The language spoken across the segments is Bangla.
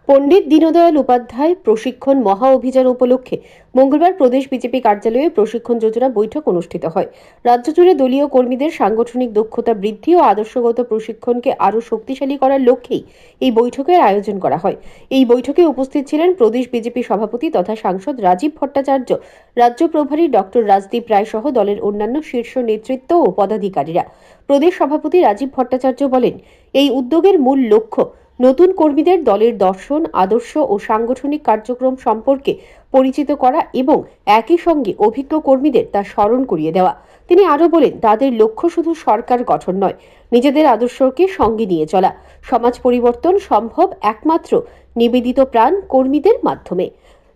পণ্ডিত দীনদয়াল উপাধ্যায় প্রশিক্ষণ মহা অভিযান উপলক্ষে মঙ্গলবার প্রদেশ বিজেপি কার্যালয়ে প্রশিক্ষণ যোজনা বৈঠক অনুষ্ঠিত হয়। রাজ্য জুড়ে দলীয় কর্মীদের সাংগঠনিক দক্ষতা বৃদ্ধি ও আদর্শগত প্রশিক্ষণকে আরও শক্তিশালী করার লক্ষ্যেই এই বৈঠকের আয়োজন করা হয়। এই বৈঠকে উপস্থিত ছিলেন প্রদেশ বিজেপি সভাপতি তথা সাংসদ রাজীব ভট্টাচার্য, রাজ্য প্রভারী ডক্টর রাজদীপ রায় সহ দলের অন্যান্য শীর্ষ নেতৃত্ব ও পদাধিকারীরা। প্রদেশ সভাপতি রাজীব ভট্টাচার্য বলেন, এই উদ্যোগের মূল লক্ষ্য নতুন কর্মীদের দলের দর্শন, আদর্শ ও সাংগঠনিক কার্যক্রম সম্পর্কে পরিচিত করা এবং একই সঙ্গে অভিজ্ঞ কর্মীদের তা স্মরণ করিয়ে দেওয়া। তিনি আরও বলেন, তাদের লক্ষ্য শুধু সরকার গঠন নয়, নিজেদের আদর্শকে সঙ্গে নিয়ে চলা। সমাজ পরিবর্তন সম্ভব একমাত্র নিবেদিত প্রাণ কর্মীদের মাধ্যমে।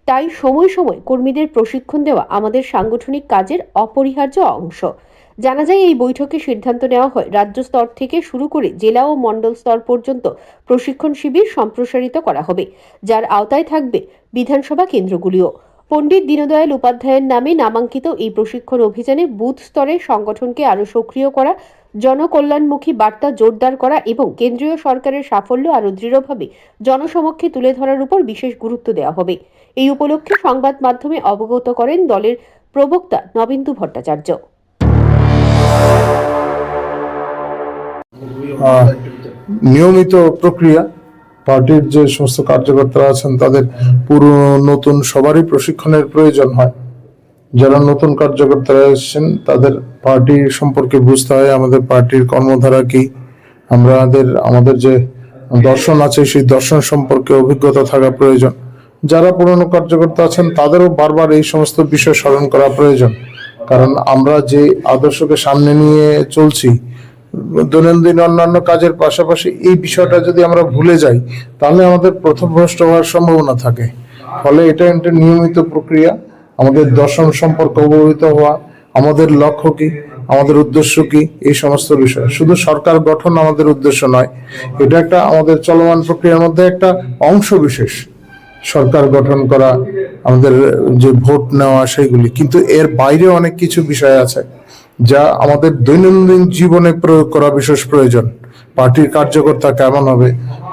তাই সময় সময় কর্মীদের প্রশিক্ষণ দেওয়া আমাদের সাংগঠনিক কাজের অপরিহার্য অংশ। জানা যায়, এই বৈঠকে সিদ্ধান্ত নেওয়া হয় রাজ্য স্তর থেকে শুরু করে জেলা ও মণ্ডল স্তর পর্যন্ত প্রশিক্ষণ শিবির সম্প্রসারিত করা হবে, যার আওতায় থাকবে বিধানসভা কেন্দ্রগুলিও। পণ্ডিত দীনদয়াল উপাধ্যায়ের নামে নামাঙ্কিত এই প্রশিক্ষণ অভিযানে বুথ স্তরে সংগঠনকে আরও সক্রিয় করা, জনকল্যাণমুখী বার্তা জোরদার করা এবং কেন্দ্রীয় সরকারের সাফল্য আরও দৃঢ়ভাবে জনসমক্ষে তুলে ধরার উপর বিশেষ গুরুত্ব দেওয়া হবে। এই উপলক্ষে সংবাদ মাধ্যমে অবগত করেন দলের প্রবক্তা নবেন্দু ভট্টাচার্য। নিয়মিত প্রক্রিয়া, পার্টির যে সমস্ত কার্যকর্তারা আছেন তাদের পুরো নতুন সবারই প্রশিক্ষণের প্রয়োজন হয়। যারা নতুন কার্যকর্তারা এসেছেন তাদের পার্টি সম্পর্কে বুঝতে হয়, আমাদের পার্টির কর্মধারা কি, আমাদের যে দর্শন আছে সেই দর্শন সম্পর্কে অভিজ্ঞতা থাকা প্রয়োজন। যারা পুরনো কার্যকর্তা আছেন তাদেরও বারবার এই সমস্ত বিষয় স্মরণ করা প্রয়োজন, কারণ আমরা যে আদর্শকে সামনে নিয়ে চলছি, দৈনন্দিন অন্যান্য কাজের পাশাপাশি এই বিষয়টা যদি আমরা ভুলে যাই তাহলে আমাদের পথভ্রষ্ট হওয়ার সম্ভাবনা থাকে। ফলে এটা একটা নিয়মিত প্রক্রিয়া, আমাদের দর্শন সম্পর্কে অবহিত হওয়া, আমাদের লক্ষ্য কি, আমাদের উদ্দেশ্য কি, এই সমস্ত বিষয়। শুধু সরকার গঠন আমাদের উদ্দেশ্য নয়, এটা একটা আমাদের চলমান প্রক্রিয়ার মধ্যে একটা অংশ বিশেষ। সরকার গঠন করা, আমাদের যে ভোট নেওয়া, সেইগুলি, কিন্তু এর বাইরে অনেক কিছু বিষয় আছে যা আমাদের দৈনন্দিন জীবনে প্রয়োগ করা বিশেষ প্রয়োজন। পার্টির কার্যকর্তা কেমন হবে,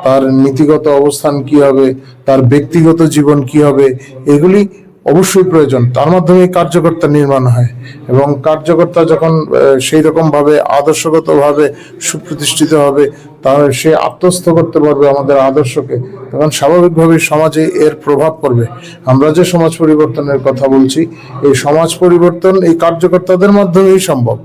তার নীতিগত অবস্থান কি হবে, তার ব্যক্তিগত জীবন কি হবে, এগুলি অবশ্যই প্রয়োজন। তার মাধ্যমে কার্যকর্তা নির্মাণ হয় এবং কার্যকর্তা যখন সেই রকম ভাবে আদর্শগত ভাবে সুপ্রতিষ্ঠিত হবে, তাহলে সে আত্মস্থ করতে পারবে আমাদের আদর্শকে, তখন স্বাভাবিকভাবে সমাজে এর প্রভাব পড়বে। আমরা যে সমাজ পরিবর্তনের কথা বলছি, এই সমাজ পরিবর্তন এই কার্যকর্তাদের মাধ্যমেই সম্ভব।